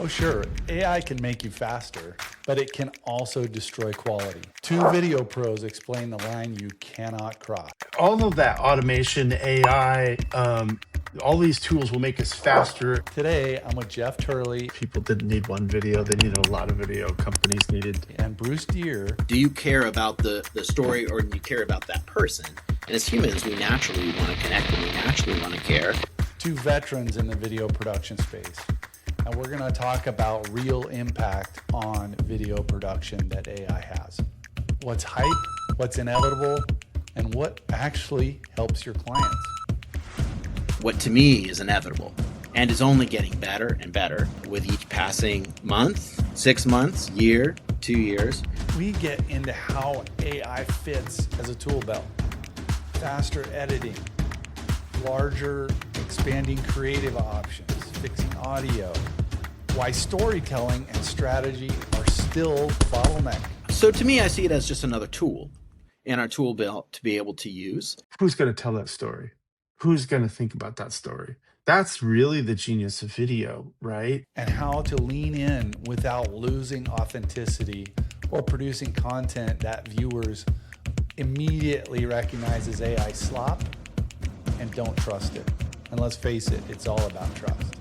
Oh, sure. AI can make you faster, but it can also destroy quality. Two video pros explain the line you cannot cross. All of that automation, AI, all these tools will make us faster. Today, I'm with Jeff Turley People didn't need one video, they needed a lot of video. Companies needed. and Bruce Deere. Do you care about the story, or do you care about that person? And as humans, we naturally want to connect and we naturally want to care. Two veterans in the video production space. And we're going to talk about real impact on video production that AI has. What's hype, what's inevitable, and what actually helps your clients. What to me is inevitable and is only getting better and better with each passing month, 6 months, year, 2 years. We get into how AI fits as a tool belt. Faster editing, larger expanding creative options, fixing audio, why storytelling and strategy are still bottleneck. So to me, I see it as just another tool in our tool belt to be able to use. Who's going to tell that story? Who's going to think about that story? That's really the genius of video, right? And how to lean in without losing authenticity or producing content that viewers immediately recognize as AI slop and don't trust it. And let's face it, it's all about trust.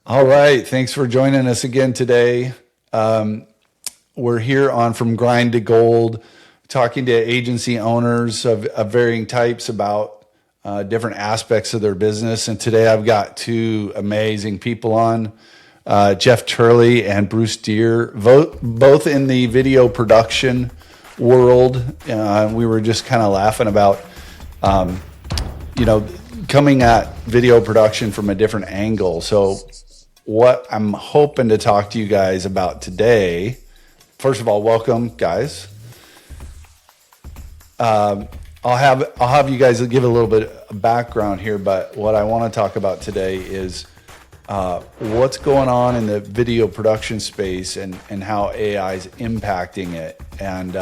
All right, thanks for joining us again today. We're here on From Grind to Gold, talking to agency owners of varying types about different aspects of their business. And today I've got two amazing people on, Jeff Turley and Bruce Deere, both in the video production world. We were just kind of laughing about, coming at video production from a different angle. So what I'm hoping to talk to you guys about today, first of all, welcome, guys. I'll have you guys give a little bit of background here, but what I want to talk about today is what's going on in the video production space and how AI is impacting it. And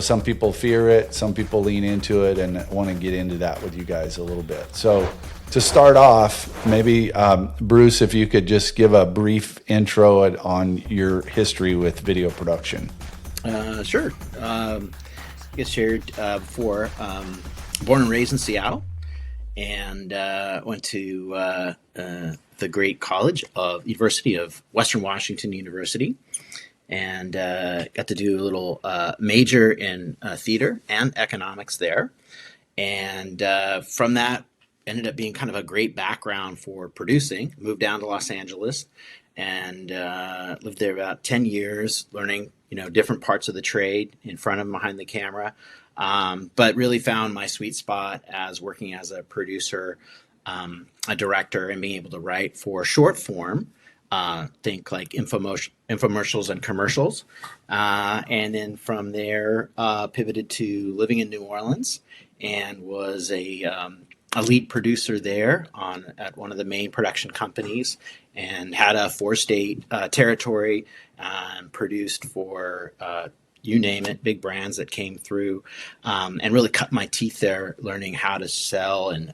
some people fear it, some people lean into it, and I want to get into that with you guys a little bit. So to start off, maybe Bruce, if you could just give a brief intro on your history with video production. Sure. I guess shared before. Born and raised in Seattle, and went to the great college of University of Western Washington University, and got to do a little major in theater and economics there. And from that, ended up being kind of a great background for producing. Moved down to Los Angeles and lived there about 10 years, learning different parts of the trade in front of and behind the camera. But really found my sweet spot as working as a producer, a director, and being able to write for short form. Think like infomercials and commercials. And then from there, pivoted to living in New Orleans and was a lead producer there at one of the main production companies, and had a 4-state territory, and produced for you name it, big brands that came through, and really cut my teeth there, learning how to sell and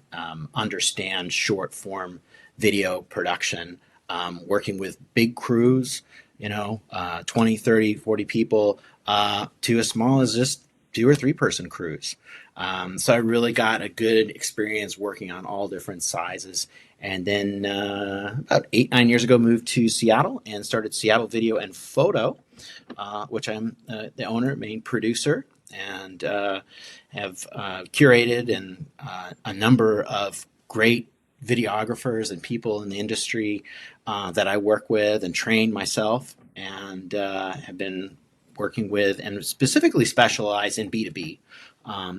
understand short form video production, working with big crews, 20, 30, 40 people, to as small as just 2 or 3 person crews. So I really got a good experience working on all different sizes. And then about 8, 9 years ago, moved to Seattle and started Seattle Video and Photo, which I'm the owner, main producer, and have curated and a number of great videographers and people in the industry that I work with and train myself, and have been working with and specifically specialize in B2B.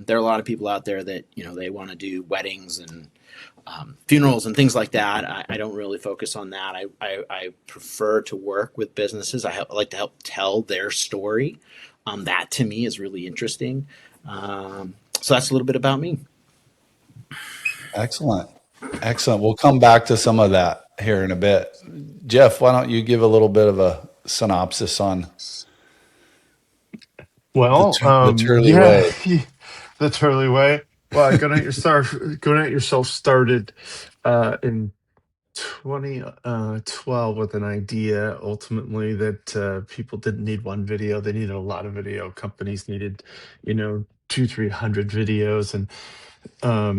There are a lot of people out there that, they want to do weddings and funerals and things like that. I don't really focus on that. I prefer to work with businesses. I like to help tell their story. That to me is really interesting. So that's a little bit about me. Excellent. We'll come back to some of that here in a bit. Jeff, why don't you give a little bit of a synopsis on the Turley way? The Turley way. Well, Go Get Yourself started in 2012 with an idea ultimately that people didn't need one video, they needed a lot of video. Companies needed, two, 300 videos, and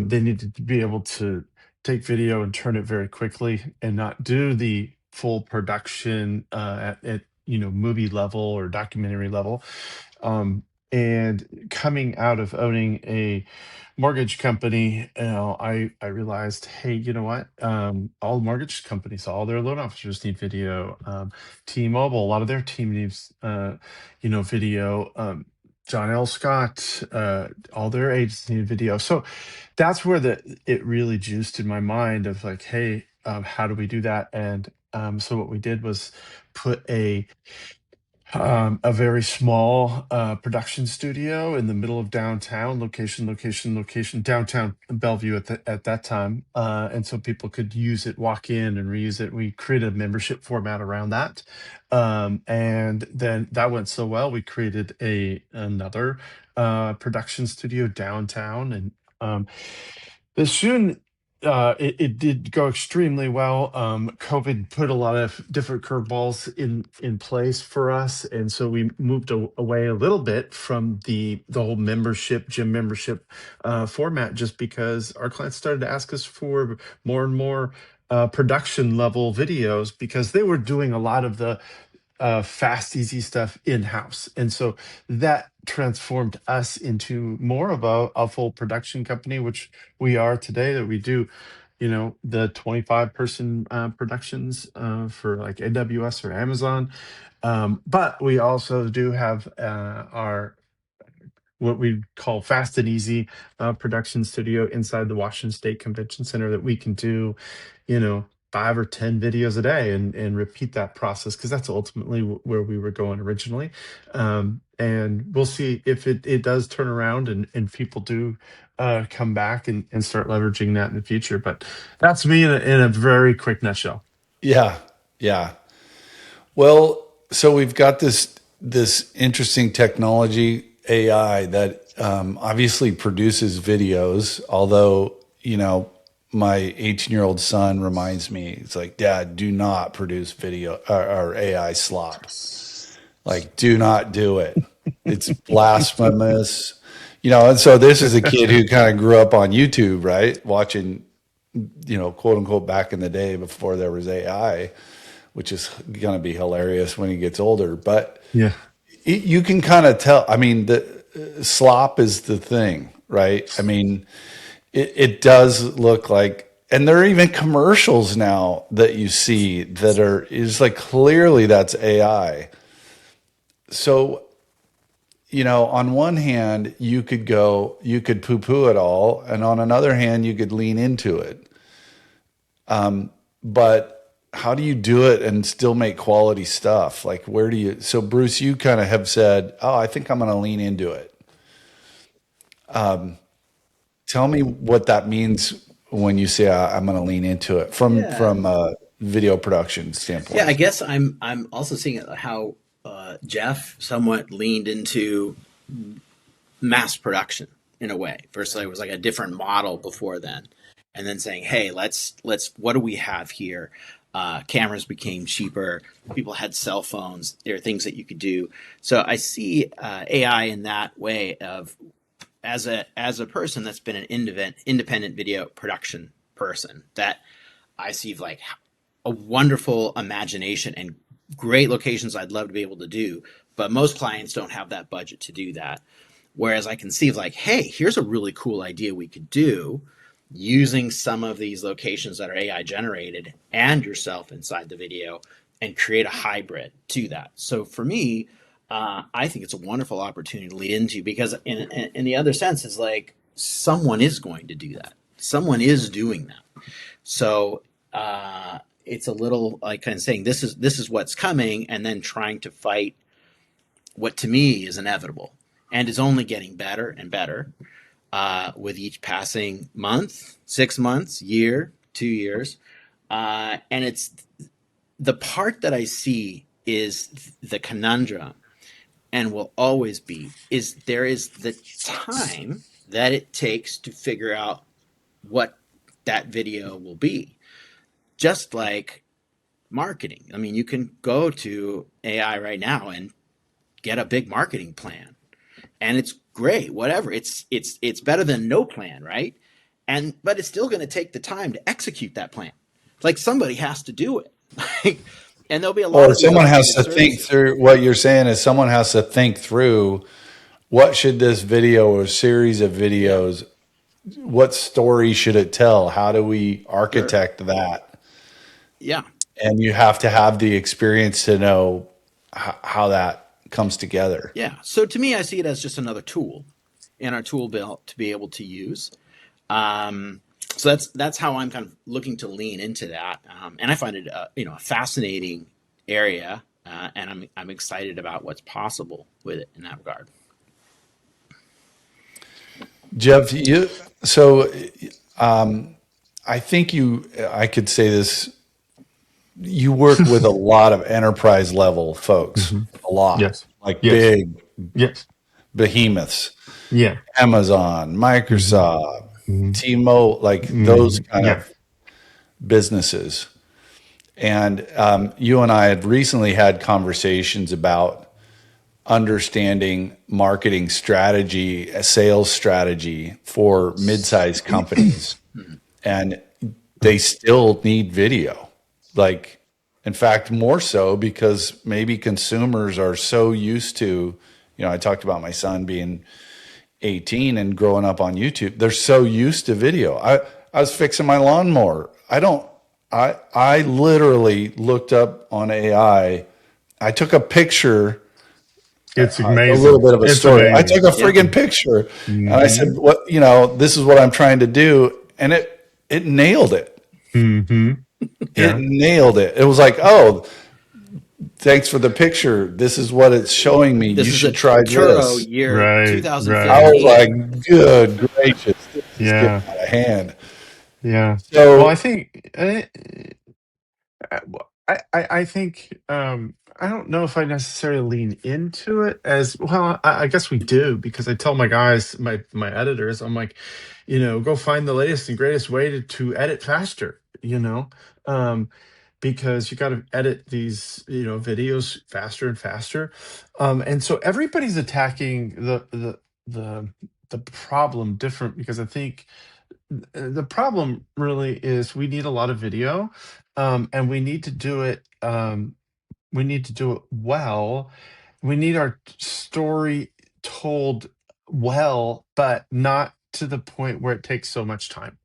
they needed to be able to take video and turn it very quickly and not do the full production at movie level or documentary level. Um, and coming out of owning a mortgage company, I realized, hey, you know what? All mortgage companies, all their loan officers need video. T-Mobile, a lot of their team needs, video. John L. Scott, all their agents need video. So that's where it really juiced in my mind of like, hey, how do we do that? And so what we did was put a very small production studio in the middle of downtown, location, downtown Bellevue at that time, and so people could use it, walk in, and reuse it. We created a membership format around that, and then that went so well, we created another production studio downtown, and soon it did go extremely well. COVID put a lot of different curveballs in place for us, and so we moved away a little bit from the whole gym membership format, just because our clients started to ask us for more and more production level videos, because they were doing a lot of the fast, easy stuff in house. And so that transformed us into more of a full production company, which we are today, that we do, the 25-person productions for like AWS or Amazon. But we also do have our what we call fast and easy production studio inside the Washington State Convention Center, that we can do, 5 or 10 videos a day and repeat that process, because that's ultimately where we were going originally. And we'll see if it does turn around and people do come back and start leveraging that in the future. But that's me in a very quick nutshell. Yeah, yeah. Well, so we've got this interesting technology, AI, that obviously produces videos. Although, my 18-year-old son reminds me, it's like, Dad, do not produce video or AI slop. Like, do not do it. It's blasphemous. And so this is a kid who kind of grew up on YouTube, right? Watching, quote unquote, back in the day before there was AI, which is going to be hilarious when he gets older. But Yeah. you can kind of tell. I mean, the slop is the thing, right? I mean, it does look like, and there are even commercials now that you see that is like, clearly that's AI. So, on one hand, you could poo poo it all. And on another hand, you could lean into it. But how do you do it and still make quality stuff? Like, so Bruce, you kind of have said, oh, I think I'm going to lean into it. Tell me what that means when you say I'm going to lean into it Yeah. from a video production Yeah, I standpoint. guess I'm also seeing how Jeff somewhat leaned into mass production in a way. First, it was like a different model before then, and then saying, "Hey, let's what do we have here?" Cameras became cheaper. People had cell phones. There are things that you could do. So I see AI in that way of as a person that's been an independent video production person, that I see like a wonderful imagination and great locations I'd love to be able to do, but most clients don't have that budget to do that. Whereas I can see like, hey, here's a really cool idea we could do using some of these locations that are AI generated and yourself inside the video, and create a hybrid to that. So for me, I think it's a wonderful opportunity to lead into, because in the other sense is like someone is going to do that. Someone is doing that. So it's a little like kind of saying this is what's coming, and then trying to fight what to me is inevitable and is only getting better and better with each passing month, 6 months, year, 2 years. And it's the part that I see is the conundrum, and will always be, is there is the time that it takes to figure out what that video will be. just like marketing. I mean, you can go to AI right now and get a big marketing plan, and it's great. Whatever, it's better than no plan, right? And but it's still going to take the time to execute that plan. Like somebody has to do it, and there'll be a lot Or of these someone has automated to think services. through what you're saying is someone has to think through what should this video or series of Yeah, videos, what story should it tell? How do we sure. architect that? Yeah, And you have to have the experience to know how that comes together. yeah. So to me, I see it as just another tool in our tool belt to be able to use. So that's how I'm kind of looking to lean into that, and I find it a fascinating area, and I'm excited about what's possible with it in that regard. Jeff, so I think I could say this, you work with a lot of enterprise level folks, Hmm. a lot, Yes. like Yes. big Yes. behemoths, Yeah. Amazon, Hmm. Microsoft, Hmm. T-Mobile, like those Hmm. kind Yeah. of businesses. And you and I had recently had conversations about understanding marketing strategy, a sales strategy for mid-sized companies. Mhm. And they still need video. Like, in fact, more so because maybe consumers are so used to, I talked about my son being 18 and growing up on YouTube. They're so used to video. I was fixing my lawnmower. I literally looked up on AI. I took a picture, It's a little amazing. bit of a It's story. I amazing. took a Yeah, friggin' picture and I said, Hmm. this is what I'm trying to do. And it nailed it. Hmm. It Yeah. nailed it. It was like, oh, thanks for the picture. This is what it's showing me. You this is should a try Turo this. year Right. I Right. was like, 2015. good gracious, this is getting Yeah. out of hand. Yeah. Well, I So, think I think I don't know if I necessarily lean into it as well. I guess we do because I tell my guys, my editors, I'm like, go find the latest and greatest way to edit faster. Um, because you got to edit these videos faster and faster, and so everybody's attacking the problem different because I think the problem really is we need a lot of video, and we need to do it. We need to do it well. We need our story told well, but not to the point where it takes so much time.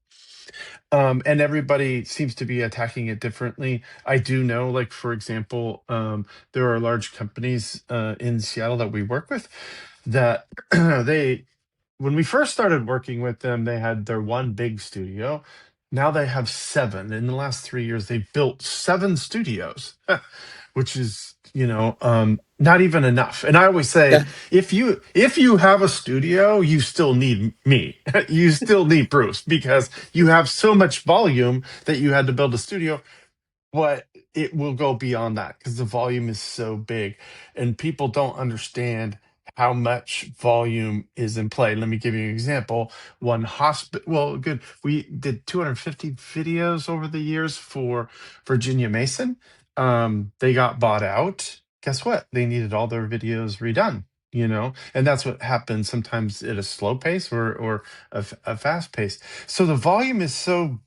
And everybody seems to be attacking it differently. I do know, like for example, there are large companies in Seattle that we work with that they when we first started working with them, they had their one big studio. Now they have seven. In the last 3 years, they've built seven studios, which is, not even enough. And I always say, Yeah, if you have a studio, you still need me. You still need Bruce because you have so much volume that you had to build a studio, but it will go beyond that because the volume is so big and people don't understand how much volume is in play. Let me give you an example. One hospital, well, good. We did 250 videos over the years for Virginia Mason. They got bought out. Guess what? They needed all their videos redone. And that's what happens sometimes at a slow pace or a fast pace. So the volume is so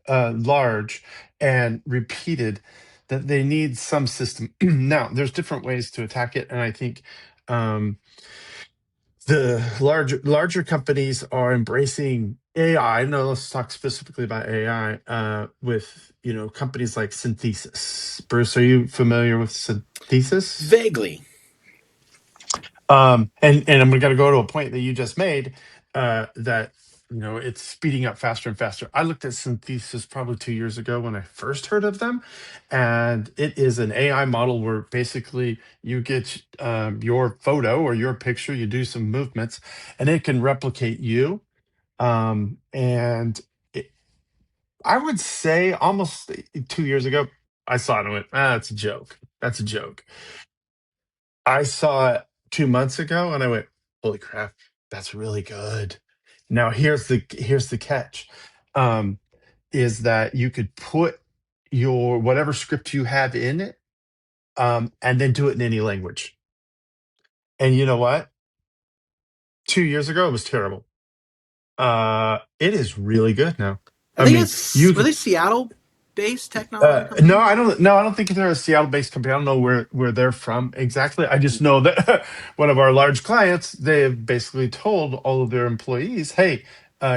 large and repeated that they need some system. Now, there's different ways to attack it, and I think um, the larger companies are embracing AI. No, let's talk specifically about AI with companies like Synthesis. Bruce, are you familiar with Synthesis? vaguely. And I'm going to go to a point that you just made that it's speeding up faster and faster. I looked at Synthesis probably 2 years ago when I first heard of them, and it is an AI model where basically you get your photo or your picture, you do some movements, and it can replicate you. And it, I would say almost 2 years ago, I saw it and went, that's a joke. That's a joke. I saw it 2 months ago and I went, "Holy crap, that's really good." Now here's the catch, um, is that you could put your whatever script you have in it, and then do it in any language. And you know what? 2 years ago, it was terrible. It is really good now. Are I they a, mean, you were they Seattle based technology no, company? I don't. No, I don't think they're a Seattle-based company. I don't know where they're from exactly. I just know that one of our large clients, they have basically told all of their employees, "Hey,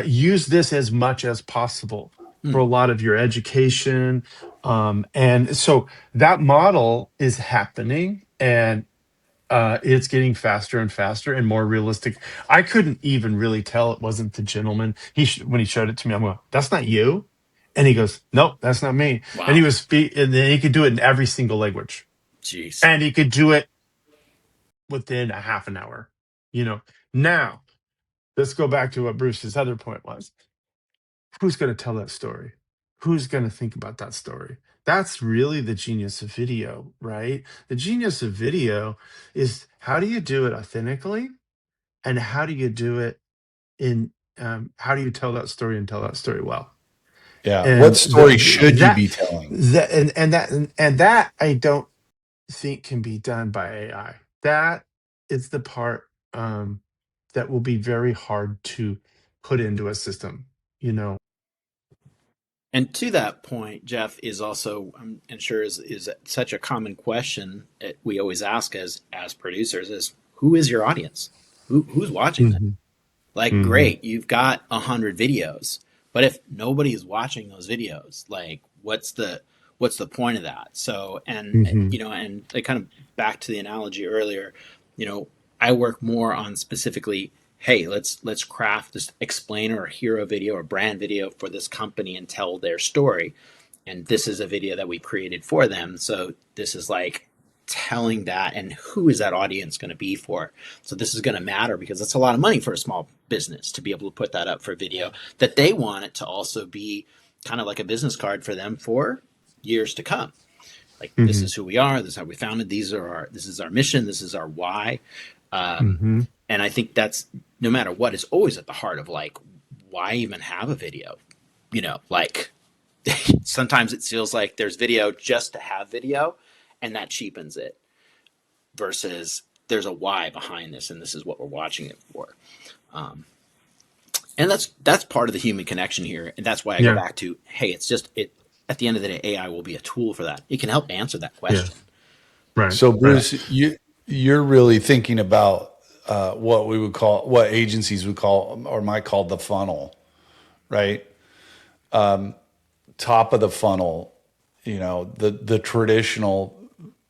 use this as much as possible for Hmm. a lot of your education." And so that model is happening, and it's getting faster and faster and more realistic. I couldn't even really tell it wasn't the gentleman. When he showed it to me, I'm going, "That's not you." And he goes, "Nope, that's not me." And Wow. and then he could do it in every single language, Jeez. and he could do it within a half an hour. You know. Now let's go back to what Bruce's other point was. Who's going to tell that story? Who's going to think about that story? That's really the genius of video, right? The genius of video is how do you do it authentically, and how do you do it in how do you tell that story and tell that story well? Yeah. What And story should you be telling? that I don't think can be done by AI. That is the part that will be very hard to put into a system. You know. And to that point, Jeff, is also I'm sure is such a common question that we always ask as producers is who is your audience? Who's watching this? Hmm. Like, Hmm. great, you've got 100 videos, but if nobody is watching those videos, like, what's the point of that? So, Hmm. and like kind of back to the analogy earlier, you know, I work more on specifically, hey, let's craft this explainer or hero video or brand video for this company and tell their story, and this is a video that we created for them. So this is like telling that, and who is that audience going to be for? So this is going to matter because it's a lot of money for a small business to be able to put that up for video, that they want it to also be kind of like a business card for them for years to come. Like, this Hmm. is who we are, this is how we founded, this is our mission, this is our why. um, Hmm. and I think that's, no matter what, is always at the heart of like, why even have a video? Like, sometimes it feels like there's video just to have video, and that cheapens it, versus there's a why behind this, and this is what we're watching it for. Um, and that's part of the human connection here, and that's why I go Yeah. back to, hey, it's just it. At the end of the day, AI will be a tool for that. It can help answer that Yeah. question. Right. So, Right. Bruce, you're really thinking about what agencies would call or might call the funnel, right? Top of the funnel, the traditional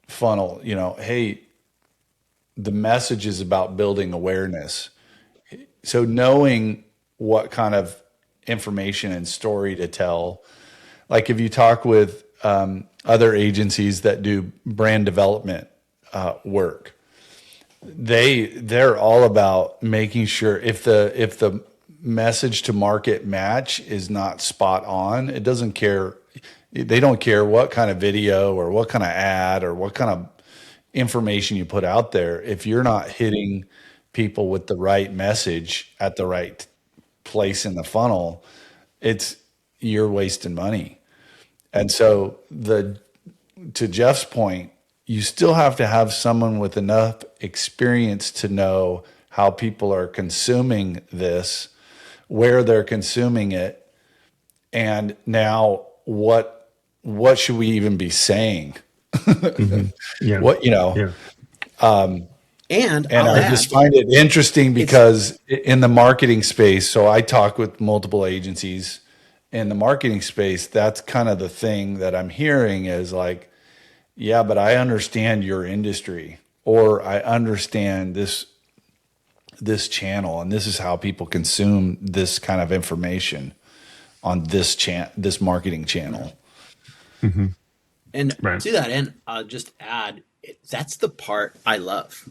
funnel. Hey, the message is about building awareness. So knowing what kind of information and story to tell, like if you talk with other agencies that do brand development work, they're all about making sure if the message to market match is not spot on, it doesn't care. They don't care what kind of video or what kind of ad or what kind of information you put out there. If you're not hitting people with the right message at the right place in the funnel, it's you're wasting money. And so the to Jeff's point, you still have to have someone with enough experience to know how people are consuming this, where they're consuming it, and now what should we even be saying? Hmm. Yeah. What you know, Yeah. And and I'll I just add, find it interesting it's because in the marketing space, so I talk with multiple agencies in the marketing space. That's kind of the thing that I'm hearing is like, yeah, but I understand your industry, or I understand this channel, and this is how people consume this kind of information on this marketing channel. Hmm. and Right. to that end, I'll just add, that's the part I love,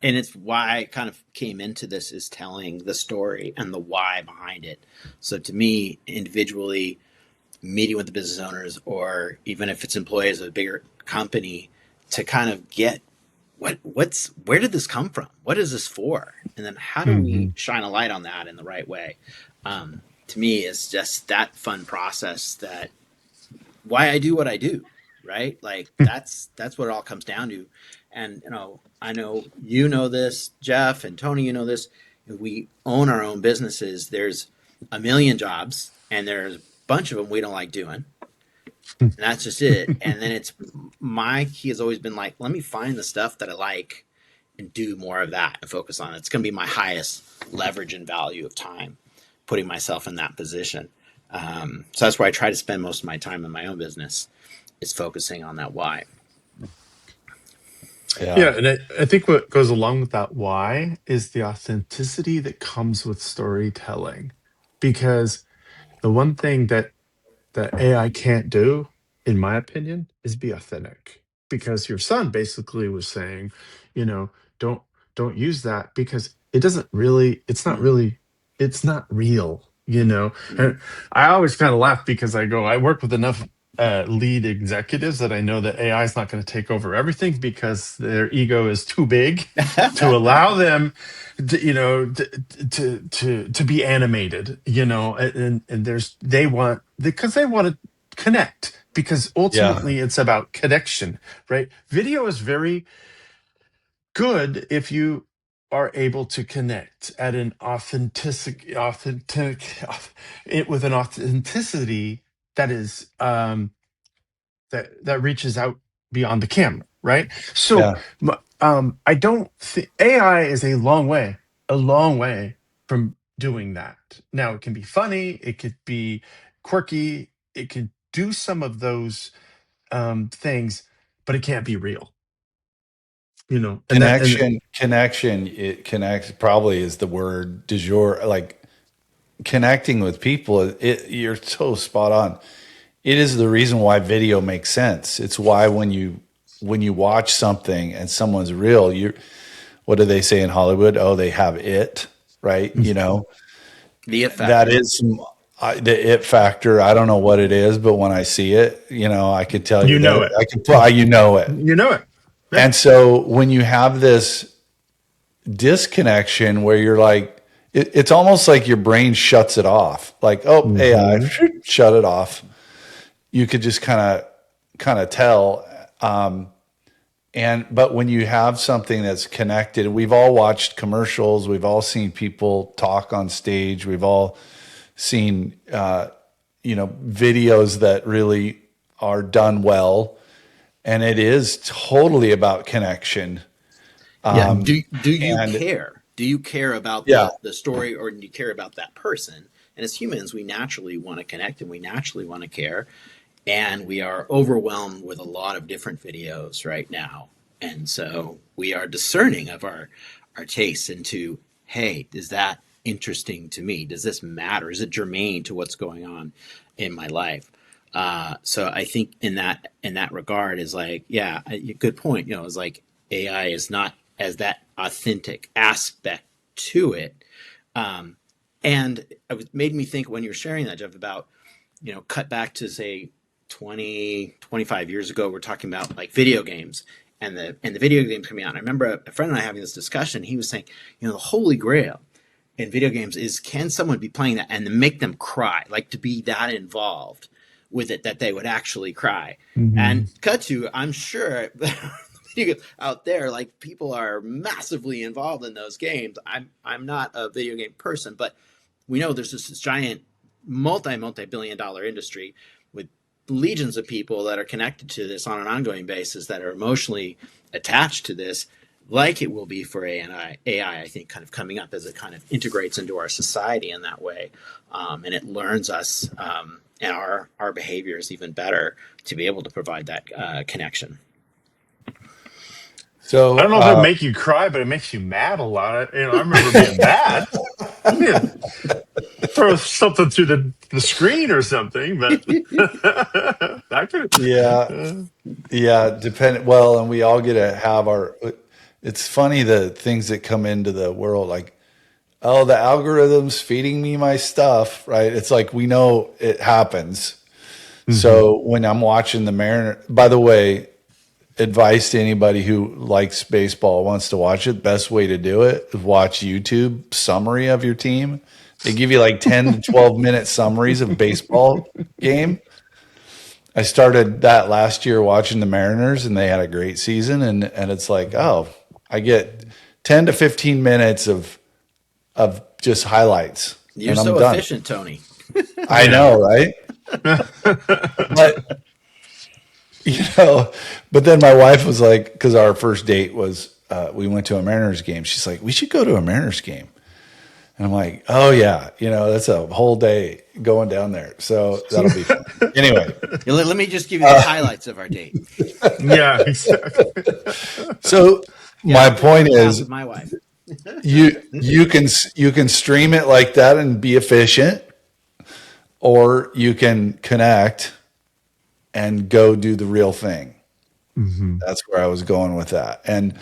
and it's why I kind of came into this, is telling the story and the why behind it. So to me, individually, meeting with the business owners, or even if it's employees of a bigger company, to kind of get where did this come from? What is this for? And then how do we Hmm. shine a light on that in the right way? To me, it's just that fun process that why I do what I do, right? Like that's what it all comes down to. And I know you know this, Jeff and Tony, you know this. We own our own businesses. There's a million jobs, and there's a bunch of them we don't like doing, and that's just it. And then it's my key has always been like, let me find the stuff that I like and do more of that and focus on it. It's going to be my highest leverage and value of time, putting myself in that position. So that's where I try to spend most of my time in my own business, is focusing on that why. Yeah, and I think what goes along with that why is the authenticity that comes with storytelling. Because the one thing that AI can't do, in my opinion, is be authentic. Because your son basically was saying, you know, don't don't use that because it doesn't really, it's not real, you know. Mm-hmm. And I always kind of laugh because I work with enough lead executives that I know that AI is not going to take over everything because their ego is too big to allow them to, to be animated, and they want, because they want to connect, because Yeah. ultimately it's about connection, right? Video is very good if you are able to connect at an with an authenticity that is that reaches out beyond the camera, right? So, Yeah. I don't think AI is a long way from doing that. Now, it can be funny, it could be quirky, it could do some of those things, but it can't be real, and that, and Connection, it connects probably is the word du jour. Like connecting with people, you're so spot on. It is the reason why video makes sense. It's why when you watch something and someone's real, what do they say in Hollywood? Oh, they have it, right? The it That factor. is the it factor. I don't know what it is, but when I see it, I could tell you you know that it, I can put, you know it. you know it, yeah. And so when you have this disconnection where you're like, it's almost like your brain shuts it off. Like, oh, AI, Hmm. shut it off. You could just kind of tell. But when you have something that's connected, we've all watched commercials, we've all seen people talk on stage, we've all seen videos that really are done well, and it is totally about connection. Yeah. Hmm. Do you And care? Do you care about yeah, the story, or do you care about that person? And as humans, we naturally want to connect, and we naturally want to care. And we are overwhelmed with a lot of different videos right now. And so we are discerning of our tastes into, hey, is that interesting to me? Does this matter? Is it germane to what's going on in my life? So I think in that regard is like, yeah, good point. It's like AI is not as that authentic aspect to it. Um, and it made me think when you were sharing that, Jeff, about, cut back to say 20, 25 years ago, we're talking about like video games and the video games coming out. And I remember a friend and I having this discussion. He was saying, the holy grail in video games is, can someone be playing that and make them cry, like to be that involved with it that they would actually cry. Hmm. And cut to, I'm sure out there, like people are massively involved in those games. I'm not a video game person, but we know there's this giant multi billion-dollar industry with legions of people that are connected to this on an ongoing basis, that are emotionally attached to this, like it will be for AI, I think, kind of coming up as it kind of integrates into our society in that way. And it learns us and our behaviors even better to be able to provide that connection. I so don't know if it'll make you cry, but it makes you mad a lot. I remember being mad. Throw something through the screen or something, but that could. yeah, yeah, depend. Well, and we all get to have our. It's funny the things that come into the world, like, oh, the algorithm's feeding me my stuff, right? It's like we know it happens. Hmm. So when I'm watching the Mariner, by the way, advice to anybody who likes baseball, wants to watch it, best way to do it is watch YouTube summary of your team. They give you like 10 to 12 minute summaries of baseball game. I started that last year watching the Mariners, and they had a great season. And it's like, oh, I get 10 to 15 minutes of just highlights, You're and I'm so done. efficient, Tony. I Yeah. know, right? But but then my wife was like, because our first date was we went to a Mariners game. She's like, we should go to a Mariners game. And I'm like, oh yeah, that's a whole day going down there. So that'll be fun. Anyway, Let me just give you the highlights of our date. Yeah, exactly. so Yeah, my don't forget point to pass is with my wife. you can stream it like that and be efficient, or you can connect and go do the real thing. Hmm. That's where I was going with that. And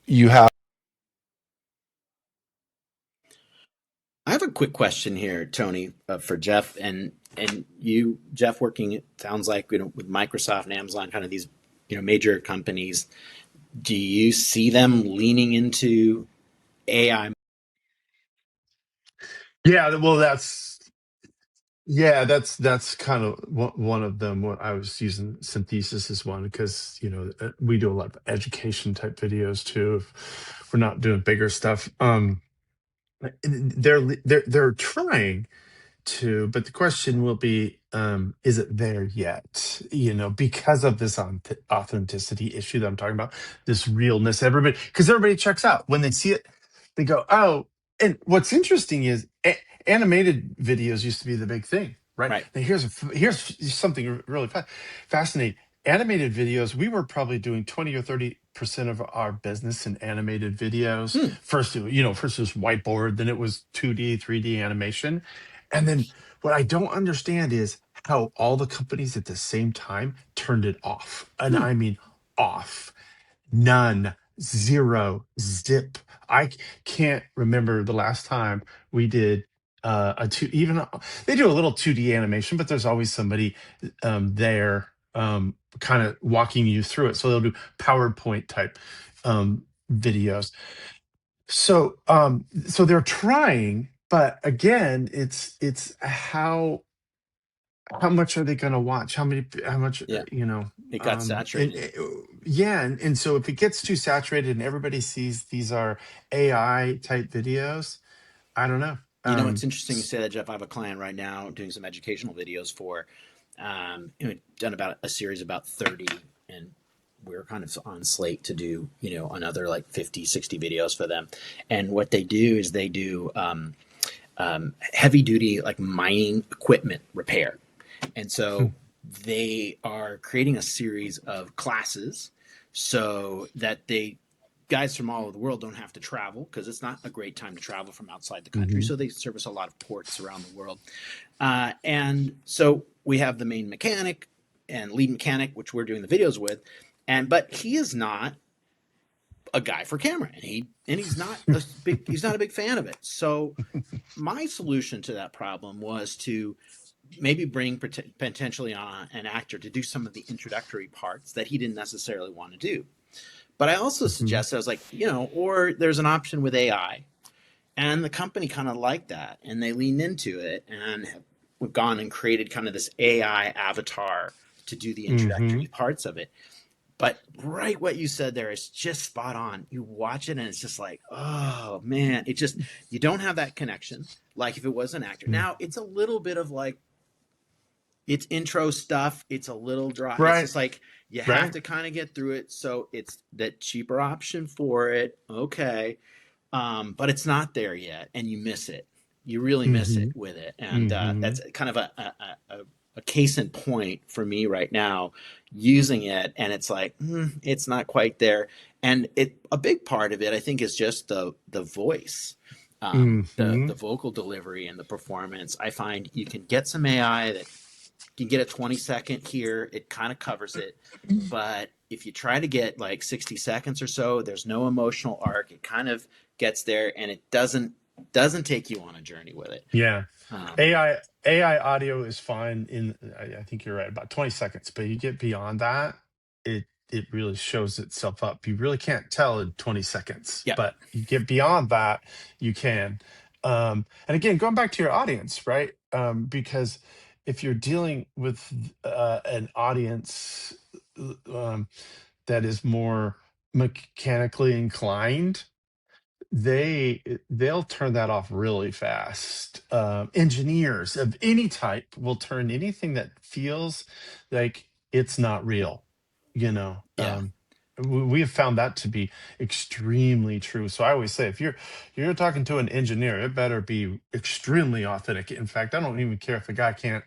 you have I have a quick question here, Tony, for Jeff, and you, Jeff, working it sounds like with Microsoft and Amazon, kind of these major companies. Do you see them leaning into AI? Yeah, well, that's kind of one of them. What I was using Synthesis is one because we do a lot of education type videos too. If we're not doing bigger stuff, they're trying to, but the question will be, is it there yet? Because of this authenticity issue that I'm talking about, this realness. Because everybody checks out when they see it, they go, oh. And what's interesting is animated videos used to be the big thing, right? Right. Now here's something really fascinating. Animated videos, we were probably doing 20 or 30% of our business in animated videos. Hmm. First it was whiteboard, then it was 2D, 3D animation. And then what I don't understand is how all the companies at the same time turned it off. And Hmm. I mean off. None, zero, zip. Can't remember the last time we did a two. Even they do a little 2D animation, but there's always somebody there, kind of walking you through it. So they'll do PowerPoint type videos. So they're trying, but again, it's how much are they going to watch? How much, Yeah, it got and saturated. yeah, and so if it gets too saturated and everybody sees these are AI type videos, I don't know. It's interesting you say that, Jeff. I have a client right now doing some educational videos for, done about a series about 30, and we're kind of on slate to do, another like 50, 60 videos for them. And what they do is they do heavy duty, like mining equipment repair. And so they are creating a series of classes so that guys from all over the world don't have to travel, because it's not a great time to travel from outside the country. Hmm. So they service a lot of ports around the world. And so we have the main mechanic and lead mechanic, which we're doing the videos with. But he is not a guy for camera, and he's not a big fan of it. So my solution to that problem was to maybe bring potentially on an actor to do some of the introductory parts that he didn't necessarily want to do. But I also Hmm. suggested, I was like, or there's an option with AI. And the company kind of liked that, and they leaned into it, and we've gone and created kind of this AI avatar to do the Hmm. introductory parts of it. But right, what you said there is just spot on. You watch it and it's just like, oh man, you don't have that connection like if it was an actor. Now it's a little bit of like, it's intro stuff. It's a little dry. It's Right, just like you have right. to kind of get through it. So it's the cheaper option for it. Okay. But it's not there yet, and you miss it. You really miss it Hmm. with it. And Hmm. that's kind of a case in point for me right now using it. And it's like, it's not quite there. And a big part of it, I think, is just the voice. The Hmm. vocal delivery and the performance. I find you can get some AI that can get a 20-second here, it kind of covers it. But if you try to get like 60 seconds or so, there's no emotional arc. It kind of gets there, and it doesn't take you on a journey with it. Yeah. Um, AI audio is fine I think you're right, about 20 seconds, but you get beyond that, it really shows itself up. You really can't tell in 20 seconds, yeah, but you get beyond that, you can. And again, going back to your audience, right? Because if you're dealing with an audience that is more mechanically inclined, they'll turn that off really fast. Engineers of any type will turn anything that feels like it's not real. You know, Yeah. we have found that to be extremely true. So I always say, if you're talking to an engineer, it better be extremely authentic. In fact, I don't even care if the guy can't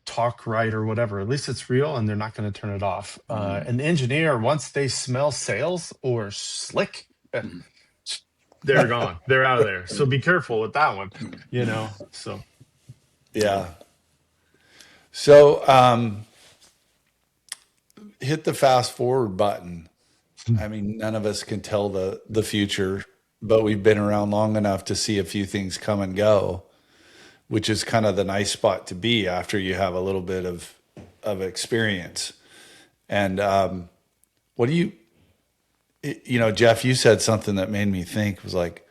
talk right or whatever. At least it's real, and they're not going to turn it off. An engineer, once they smell sales or slick, they're gone. They're out of there. So be careful with that one, you know. So Yeah. So hit the fast forward button. I mean, none of us can tell the future, but we've been around long enough to see a few things come and go, which is kind of the nice spot to be after you have a little bit of experience. And what do you know, Jeff, you said something that made me think, was like,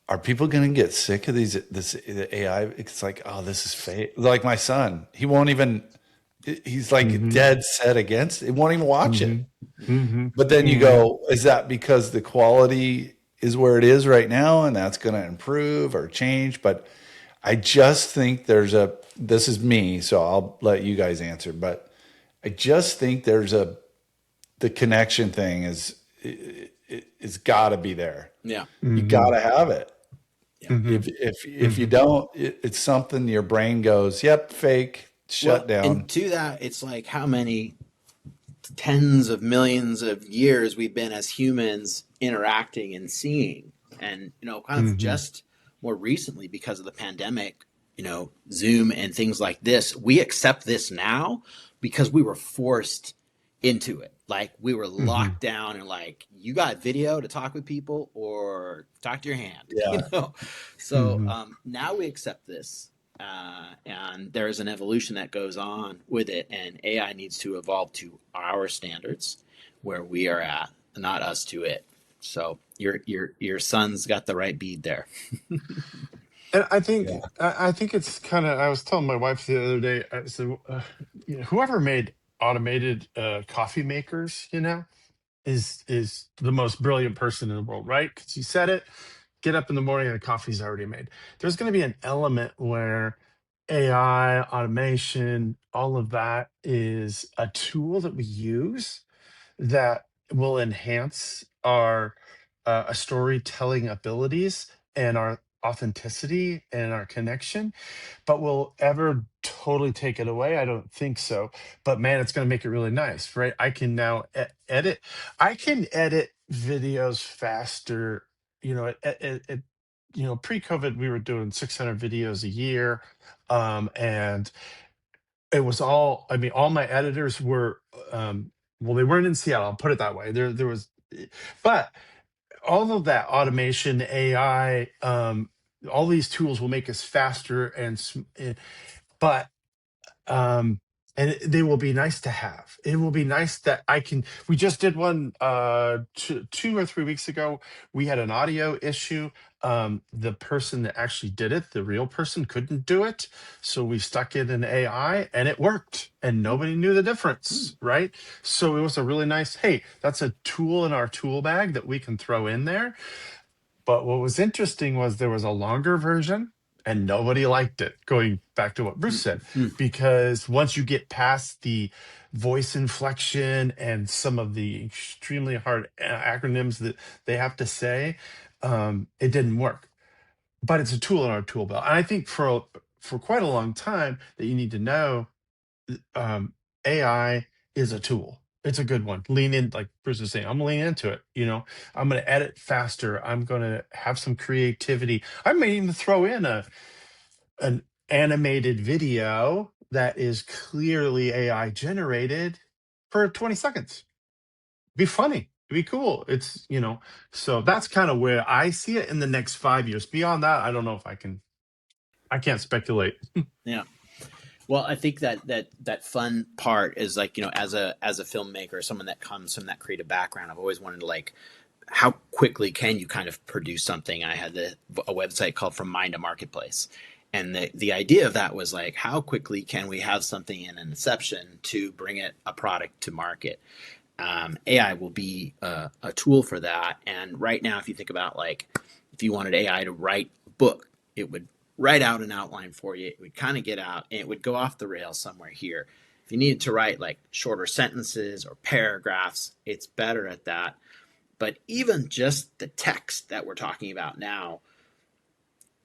are people going to get sick of the AI? It's like, oh, this is fake. Like my son, he won't even, he's like dead set against it. He won't even watch it. But then you go, is that because the quality is where it is right now and that's going to improve or change? But I just think this is me, so I'll let you guys answer, but I just think the connection thing it's got to be there. Yeah. You got to have it. Yeah. If you don't, it's something your brain goes, yep, fake, shut down. And to that, it's like how many tens of millions of years we've been as humans interacting and seeing. And, kind of just more recently because of the pandemic, Zoom and things like this, we accept this now because we were forced into it. Like we were locked down and like, you got video to talk with people or talk to your hand, Yeah. So now we accept this. And there's an evolution that goes on with it, and AI needs to evolve to our standards where we are at, not us to it. So your son's got the right bead there. And I think it's kind of. I was telling my wife the other day. I said, whoever made automated coffee makers, is the most brilliant person in the world, right? Because he said it. Get up in the morning and the coffee's already made. There's going to be an element where AI, automation, all of that is a tool that we use that will enhance our storytelling abilities and our authenticity and our connection, but will ever totally take it away? I don't think so. But man, it's going to make it really nice, right? I can now edit. I can edit videos faster. Pre-COVID, we were doing 600 videos a year, and it was all. I mean, all my editors were. Well, they weren't in Seattle. I'll put it that way. There was, but all of that automation, AI, all these tools will make us faster but um they will be nice to have. It will be nice that we just did one 2 or 3 weeks ago. We had an audio issue. The person that actually did it, the real person, couldn't do it, so we stuck it in AI and it worked, and nobody knew the difference, right? So it was a really nice, hey, that's a tool in our tool bag that we can throw in there. But what was interesting was there was a longer version and nobody liked it, going back to what Bruce said, because once you get past the voice inflection and some of the extremely hard acronyms that they have to say, it didn't work. But it's a tool in our tool belt. And I think for quite a long time that you need to know, AI is a tool. It's a good one. Lean in, like Bruce was saying. I'm gonna lean into it. I'm gonna edit faster. I'm gonna have some creativity. I may even throw in an animated video that is clearly AI generated for 20 seconds. Be funny. Be cool. So that's kind of where I see it in the next 5 years. Beyond that, I don't know if I can't speculate. Yeah. Well, I think that fun part is like, as a filmmaker, someone that comes from that creative background, I've always wanted to, like, how quickly can you kind of produce something? I had a website called From Mind to Marketplace, And the idea of that was like, how quickly can we have something in an inception to bring a product to market? AI will be a tool for that. And right now, if you think about like, if you wanted AI to write a book, it would write out an outline for you. It would kind of get out and it would go off the rails somewhere here. If you needed to write like shorter sentences or paragraphs, it's better at that. But even just the text that we're talking about now,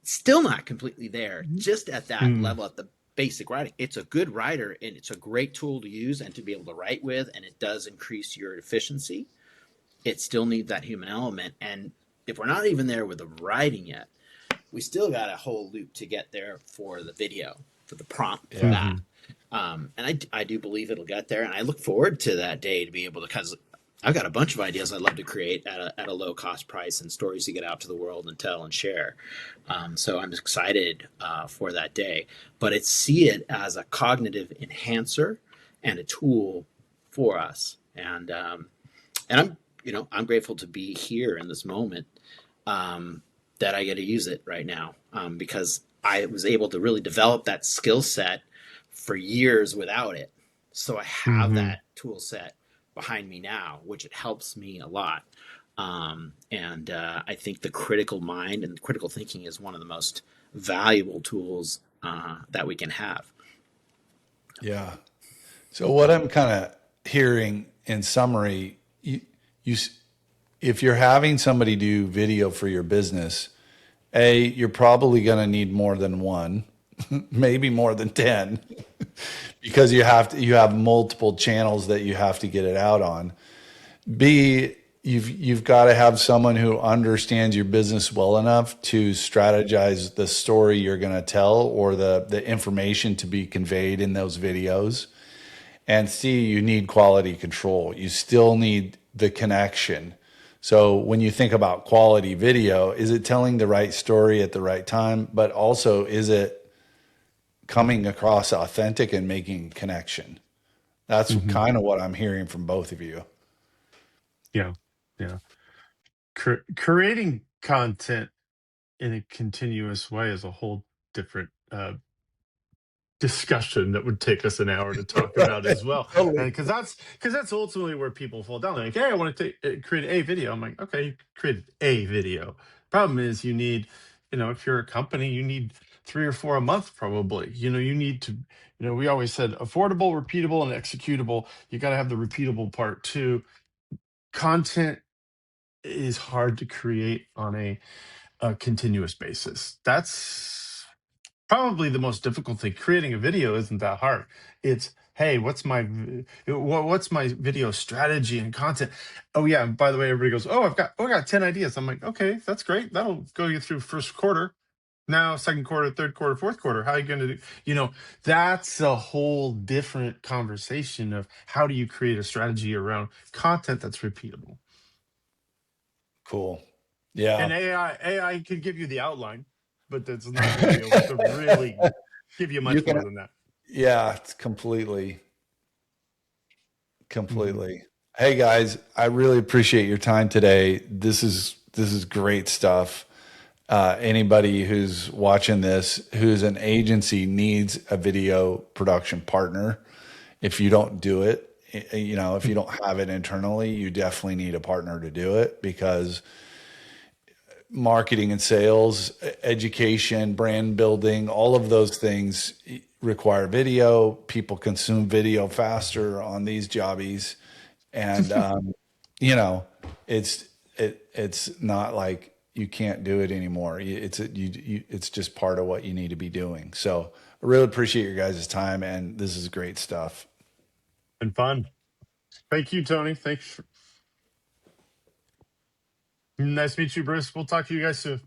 still not completely there, just at that level, at the basic writing. It's a good writer and it's a great tool to use and to be able to write with, and it does increase your efficiency. It still needs that human element. And if we're not even there with the writing yet, we still got a whole loop to get there for the video, for the prompt for that. And I do believe it'll get there. And I look forward to that day to be able to, because I've got a bunch of ideas I'd love to create at a low cost price and stories to get out to the world and tell and share. So I'm excited for that day. But see it as a cognitive enhancer and a tool for us. And I'm grateful to be here in this moment that I get to use it right now because I was able to really develop that skill set for years without it. So I have that tool set behind me now, which it helps me a lot. I think the critical mind and critical thinking is one of the most valuable tools that we can have. Yeah. So what I'm kind of hearing in summary, if you're having somebody do video for your business, you're probably going to need more than one, maybe more than 10, because you have multiple channels that you have to get it out on. B, you've got to have someone who understands your business well enough to strategize the story you're going to tell or the information to be conveyed in those videos. And C, you need quality control. You still need the connection. So when you think about quality video, is it telling the right story at the right time? But also, is it coming across authentic and making connection? That's kind of what I'm hearing from both of you. Yeah. Creating content in a continuous way is a whole different discussion that would take us an hour to talk about as well. Totally. Because that's ultimately where people fall down. They're like, hey, I want to create a video. I'm like, okay, you created a video. Problem is, you need, if you're a company, you need 3 or 4 a month probably. You need to, we always said affordable, repeatable, and executable. You got to have the repeatable part too. Content is hard to create on a continuous basis. That's probably the most difficult thing. Creating a video isn't that hard. It's, hey, what's my video strategy and content? Oh yeah, and by the way, everybody goes, oh, I got 10 ideas. I'm like, okay, that's great. That'll go you through first quarter. Now second quarter, third quarter, fourth quarter. How are you going to do? That's a whole different conversation of how do you create a strategy around content that's repeatable. Cool. Yeah. And AI could give you the outline, but that's not going to be able to really give you much more than that. Yeah, it's completely. Hey guys, I really appreciate your time today. This is great stuff. Anybody who's watching this, who's an agency, needs a video production partner. If you don't do it, if you don't have it internally, you definitely need a partner to do it, because marketing and sales, education, brand building, all of those things require video. People consume video faster on these jobbies. And, it's not like you can't do it anymore. It's just part of what you need to be doing. So I really appreciate your guys' time, and this is great stuff. And fun. Thank you, Tony. Thanks. Nice to meet you, Bruce. We'll talk to you guys soon.